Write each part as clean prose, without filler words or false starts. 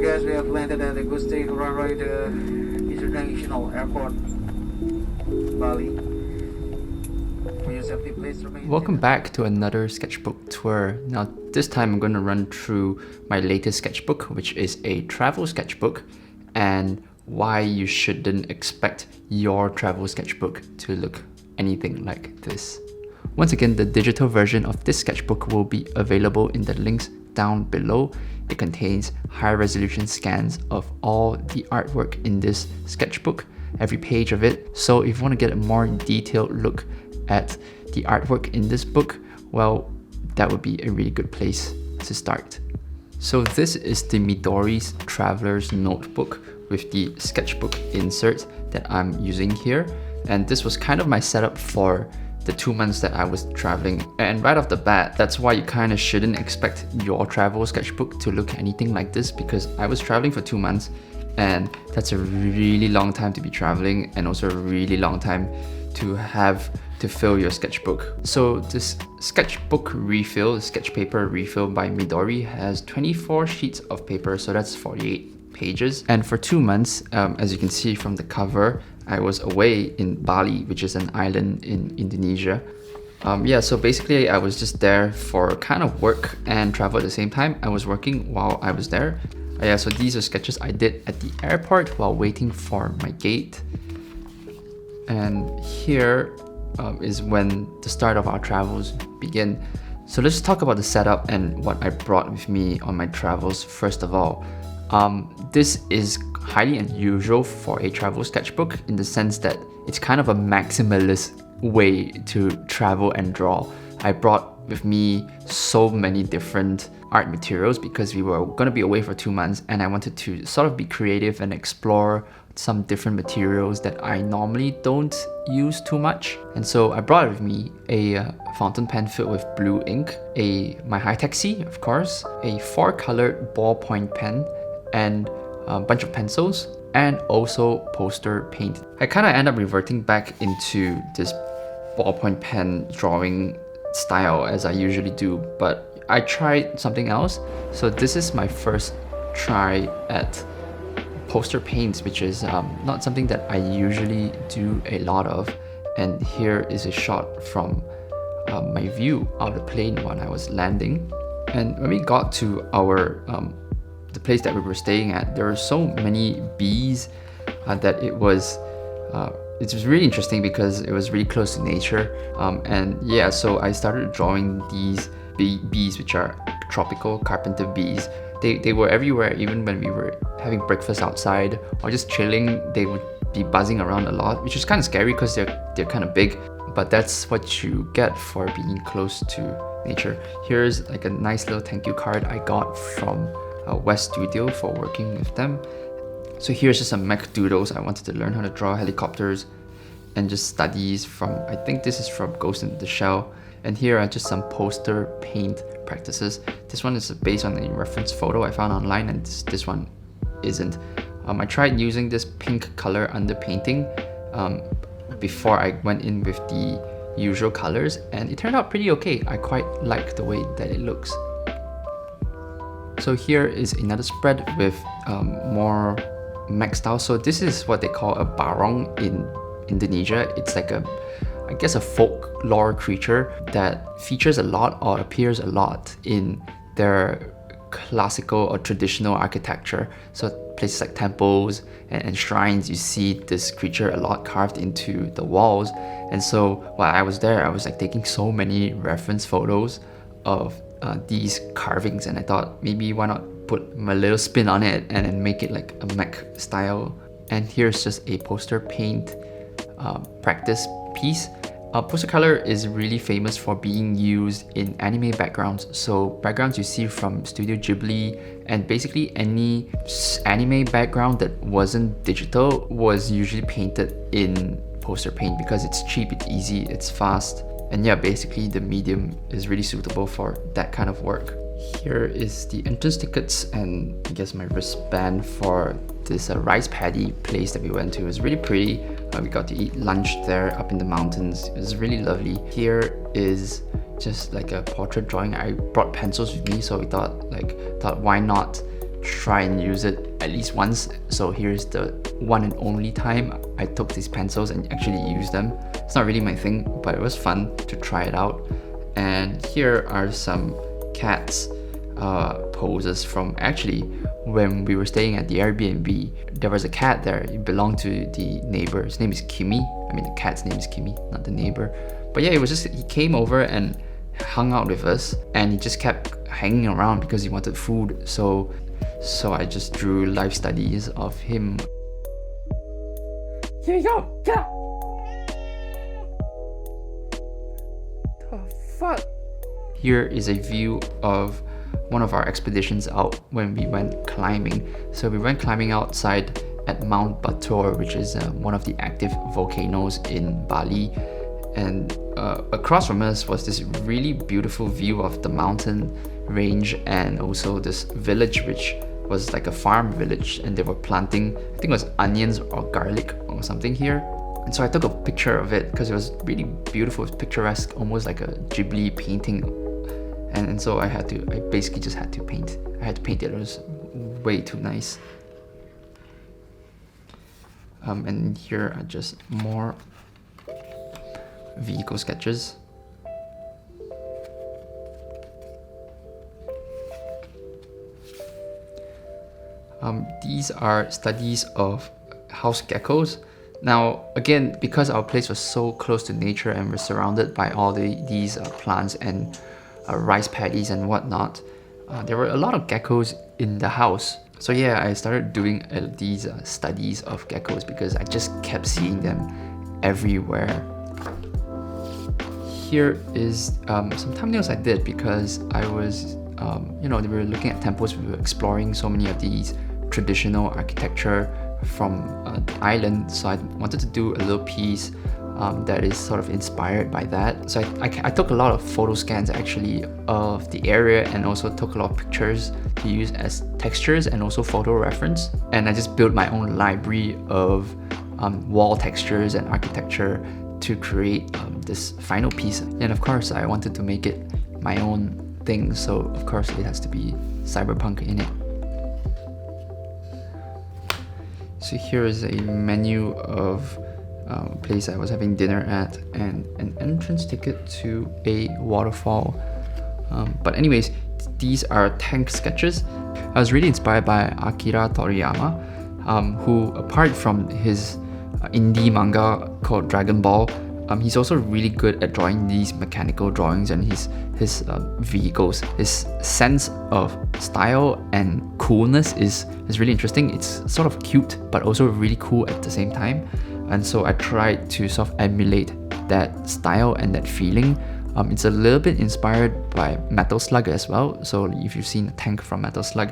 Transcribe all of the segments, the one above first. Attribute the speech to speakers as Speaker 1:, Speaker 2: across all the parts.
Speaker 1: guys, we have landed at Gusti Ngurah International Airport, Bali. For your safety, please remain.
Speaker 2: Welcome back to another sketchbook tour. Now this time I'm going to run through my latest sketchbook, which is a travel sketchbook, and why you shouldn't expect your travel sketchbook to look anything like this. Once again, the digital version of this sketchbook will be available in the links down below. It contains high resolution scans of all the artwork in this sketchbook, every page of it. So if you want to get a more detailed look at the artwork in this book, well, that would be a really good place to start. So this is the Midori's Traveler's Notebook with the sketchbook insert that I'm using here. And this was kind of my setup for the 2 months that I was traveling. And right off the bat, that's why you kind of shouldn't expect your travel sketchbook to look anything like this, because I was traveling for 2 months, and that's a really long time to be traveling, and also a really long time to have to fill your sketchbook. So this sketchbook refill, sketch paper refill by Midori, has 24 sheets of paper, so that's 48 pages. And for 2 months, as you can see from the cover, I was away in Bali, which is an island in Indonesia. So basically I was just there for kind of work and travel at the same time. I was working while I was there. So these are sketches I did at the airport while waiting for my gate. And here is when the start of our travels begin. So let's talk about the setup and what I brought with me on my travels first of all. This is highly unusual for a travel sketchbook in the sense that it's kind of a maximalist way to travel and draw. I brought with me so many different art materials because we were going to be away for 2 months, and I wanted to sort of be creative and explore some different materials that I normally don't use too much. And so I brought with me a fountain pen filled with blue ink, my high-tech C, of course, a 4-colored ballpoint pen, and a bunch of pencils, and also poster paint. I kind of end up reverting back into this ballpoint pen drawing style as I usually do, but I tried something else. So this is my first try at poster paints, which is not something that I usually do a lot of. And here is a shot from my view of the plane when I was landing. And when we got to our the place that we were staying at, there were so many bees that it was really interesting because it was really close to nature. So I started drawing these bees, which are tropical carpenter bees. They were everywhere, even when we were having breakfast outside or just chilling. They would be buzzing around a lot, which is kind of scary because they're kind of big, but that's what you get for being close to nature. Here's like a nice little thank you card I got from West Studio for working with them. So here's just some mech doodles. I wanted to learn how to draw helicopters and just studies from, I think this is from Ghost in the Shell. And here are just some poster paint practices. This one is based on a reference photo I found online, and this one isn't. I tried using this pink color underpainting before I went in with the usual colors, and it turned out pretty okay. I quite like the way that it looks. So here is another spread with more mech style. So this is what they call a barong in Indonesia. It's like a folklore creature that features a lot or appears a lot in their classical or traditional architecture. So places like temples and shrines, you see this creature a lot carved into the walls. And so while I was there, I was like taking so many reference photos of these carvings, and I thought maybe why not put my little spin on it and then make it like a mech style. And here's just a poster paint practice piece. Poster color is really famous for being used in anime backgrounds. So backgrounds you see from Studio Ghibli, and basically any anime background that wasn't digital was usually painted in poster paint because it's cheap, it's easy, it's fast. And yeah, basically the medium is really suitable for that kind of work. Here is the entrance tickets and I guess my wristband for this rice paddy place that we went to. It was really pretty. We got to eat lunch there up in the mountains. It was really lovely. Here is just like a portrait drawing. I brought pencils with me, so we thought why not try and use it at least once. So here's the one and only time I took these pencils and actually used them. It's not really my thing, but it was fun to try it out. And here are some cats poses from actually when we were staying at the Airbnb. There was a cat there. It belonged to the neighbor. His name is Kimmy. I mean, the cat's name is Kimmy, not the neighbor. But yeah, it was just, he came over and hung out with us, and he just kept hanging around because he wanted food. So I just drew life studies of him. Here you go, get out! The fuck? Here is a view of one of our expeditions out when we went climbing. So we went climbing outside at Mount Batur, which is one of the active volcanoes in Bali. And across from us was this really beautiful view of the mountain range, and also this village which was like a farm village, and they were planting, I think it was onions or garlic or something here. And so I took a picture of it because it was really beautiful. It was picturesque, almost like a Ghibli painting. And so I basically just had to paint. I had to paint it. It was way too nice. And here are just more vehicle sketches. These are studies of house geckos. Now, again, because our place was so close to nature and we're surrounded by all these plants and rice paddies and whatnot, there were a lot of geckos in the house. So yeah, I started doing these studies of geckos because I just kept seeing them everywhere. Here is some thumbnails I did because I was, we were looking at temples, we were exploring so many of these traditional architecture from the island, so I wanted to do a little piece that is sort of inspired by that. So I took a lot of photo scans actually of the area, and also took a lot of pictures to use as textures and also photo reference. And I just built my own library of wall textures and architecture to create this final piece. And of course, I wanted to make it my own thing, so of course it has to be cyberpunk in it. So here is a menu of a place I was having dinner at, and an entrance ticket to a waterfall. But anyways, these are tank sketches. I was really inspired by Akira Toriyama, who, apart from his indie manga called Dragon Ball, he's also really good at drawing these mechanical drawings, and his vehicles. His sense of style and coolness is really interesting. It's sort of cute, but also really cool at the same time. And so I tried to sort of emulate that style and that feeling. It's a little bit inspired by Metal Slug as well. So if you've seen a tank from Metal Slug,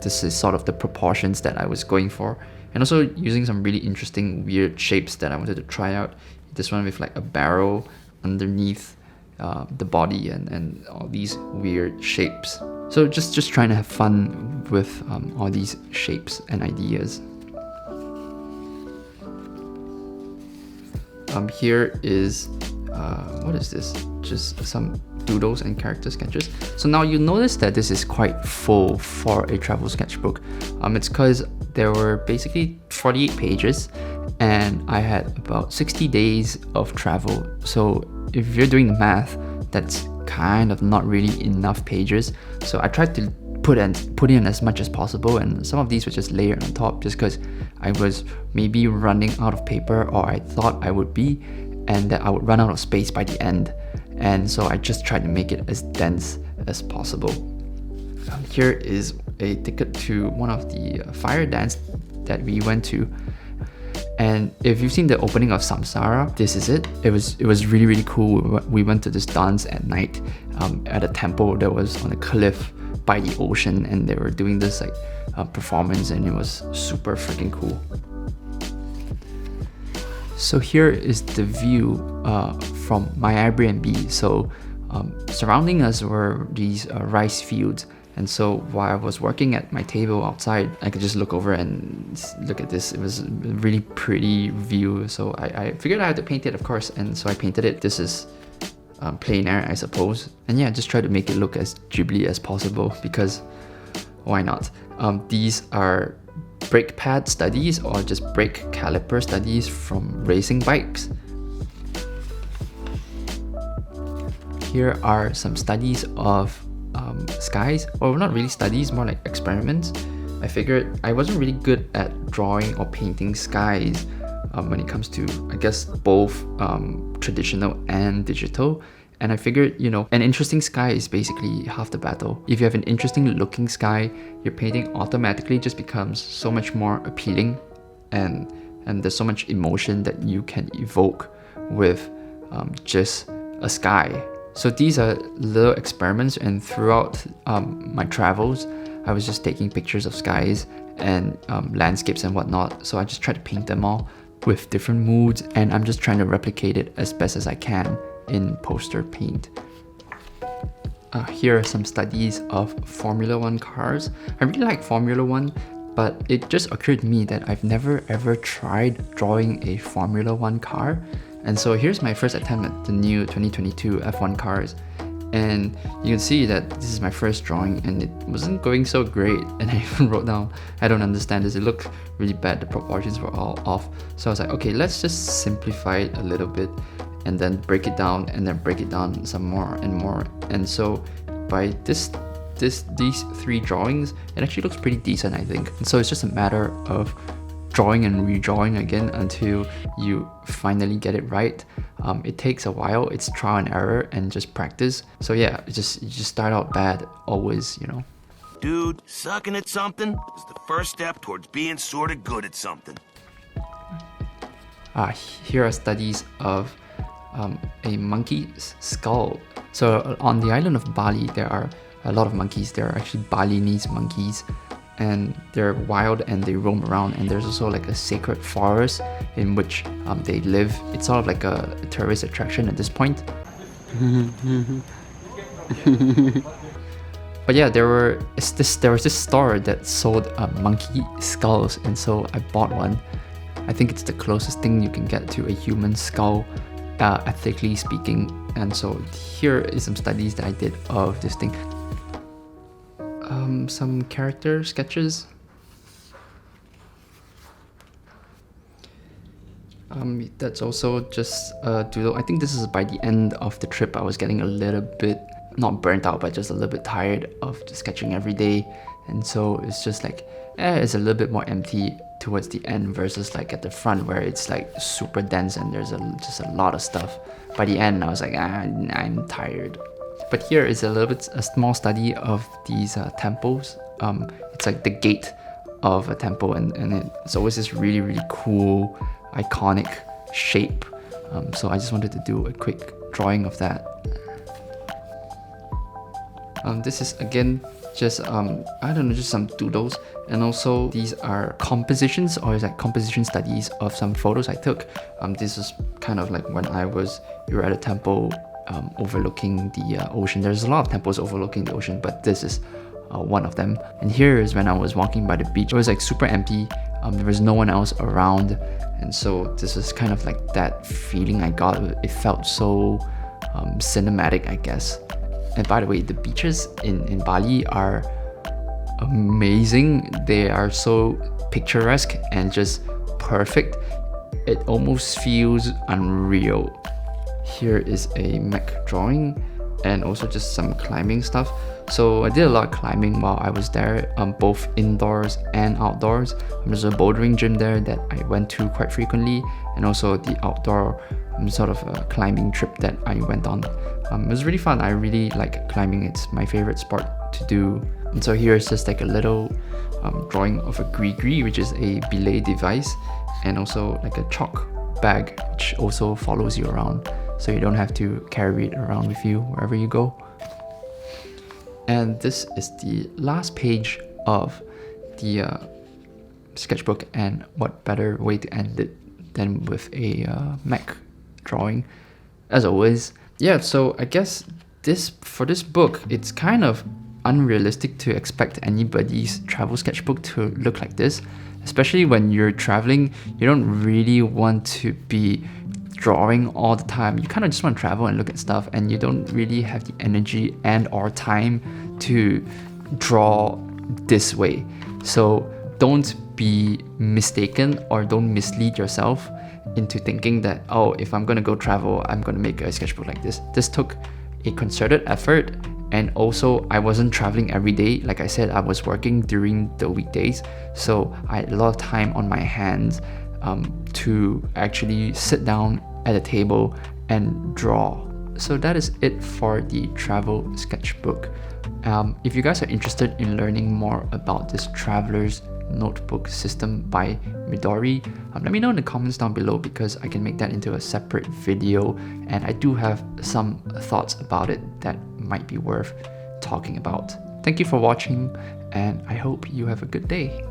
Speaker 2: this is sort of the proportions that I was going for. And also using some really interesting weird shapes that I wanted to try out. This one with like a barrel underneath the body, and all these weird shapes. So just trying to have fun with all these shapes and ideas. Here is, what is this? Just some doodles and character sketches. So now you notice that this is quite full for a travel sketchbook. It's because there were basically 48 pages, and I had about 60 days of travel. So if you're doing the math, that's kind of not really enough pages. So I tried to put in as much as possible, and some of these were just layered on top just because I was maybe running out of paper, or I thought I would be, and that I would run out of space by the end. And so I just tried to make it as dense as possible. Here is a ticket to one of the fire dance that we went to. And if you've seen the opening of Samsara, this is it. It was really, really cool. We went to this dance at night at a temple that was on a cliff by the ocean, and they were doing this like performance, and it was super freaking cool. So here is the view from my Airbnb. So surrounding us were these rice fields. And so while I was working at my table outside, I could just look over and look at this. It was a really pretty view. So I figured I had to paint it, of course. And so I painted it. This is plein air, I suppose. And yeah, just try to make it look as Ghibli as possible, because why not? These are brake pad studies or just brake caliper studies from racing bikes. Here are some studies of skies, or not really studies, more like experiments. I figured I wasn't really good at drawing or painting skies when it comes to, I guess, both traditional and digital. And I figured, you know, an interesting sky is basically half the battle. If you have an interesting looking sky, your painting automatically just becomes so much more appealing, and there's so much emotion that you can evoke with just a sky. So these are little experiments, and throughout my travels, I was just taking pictures of skies and landscapes and whatnot. So I just tried to paint them all with different moods, and I'm just trying to replicate it as best as I can in poster paint. Here are some studies of Formula 1 cars. I really like Formula 1, but it just occurred to me that I've never ever tried drawing a Formula 1 car. And so here's my first attempt at the new 2022 F1 cars. And you can see that this is my first drawing and it wasn't going so great. And I even wrote down, I don't understand this, it looked really bad, the proportions were all off. So I was like, okay, let's just simplify it a little bit and then break it down and then break it down some more and more. And so by these three drawings, it actually looks pretty decent, I think. And so it's just a matter of drawing and redrawing again until you finally get it right. It takes a while, it's trial and error and just practice. So yeah, you just start out bad always, you know.
Speaker 3: Dude, sucking at something is the first step towards being sort of good at something.
Speaker 2: Here are studies of a monkey's skull. So on the island of Bali, there are a lot of monkeys. There are actually Balinese monkeys, and they're wild and they roam around, and there's also like a sacred forest in which they live. It's sort of like a tourist attraction at this point. But yeah, there was this store that sold monkey skulls, and so I bought one. I think it's the closest thing you can get to a human skull, ethically speaking. And so here is some studies that I did of this thing. Some character sketches. That's also just a doodle. I think this is by the end of the trip. I was getting a little bit, not burnt out, but just a little bit tired of just sketching every day. And so it's just like, it's a little bit more empty towards the end versus like at the front where it's like super dense and there's just a lot of stuff. By the end, I was like, I'm tired. But here is a small study of these temples. It's like the gate of a temple, and it's always this really, really cool, iconic shape. So I just wanted to do a quick drawing of that. This is again just I don't know, just some doodles, and also these are compositions, or is like composition studies of some photos I took. This is kind of like when we were at a temple overlooking the ocean. There's a lot of temples overlooking the ocean, but this is one of them. And here is when I was walking by the beach. It was like super empty. There was no one else around, and so this is kind of like that feeling I got. It felt so cinematic, I guess. And by the way, the beaches in Bali are amazing. They are so picturesque and just perfect. It almost feels unreal. Here is a mech drawing and also just some climbing stuff. So I did a lot of climbing while I was there, both indoors and outdoors. There's a bouldering gym there that I went to quite frequently, and also the outdoor sort of climbing trip that I went on. It was really fun. I really like climbing. It's my favorite sport to do. And so here is just like a little drawing of a gree, which is a belay device, and also like a chalk bag, which also follows you around, so you don't have to carry it around with you wherever you go. And this is the last page of the sketchbook, and what better way to end it than with a mech drawing, as always. Yeah, so I guess for this book, it's kind of unrealistic to expect anybody's travel sketchbook to look like this, especially when you're traveling. You don't really want to be drawing all the time. You kind of just want to travel and look at stuff, and you don't really have the energy and or time to draw this way. So don't be mistaken or don't mislead yourself into thinking that, oh, if I'm going to go travel, I'm going to make a sketchbook like this. This took a concerted effort, and also I wasn't traveling every day. Like I said, I was working during the weekdays, so I had a lot of time on my hands to actually sit down at a table and draw. So that is it for the travel sketchbook. If you guys are interested in learning more about this traveler's notebook system by Midori, let me know in the comments down below, because I can make that into a separate video, and I do have some thoughts about it that might be worth talking about. Thank you for watching, and I hope you have a good day.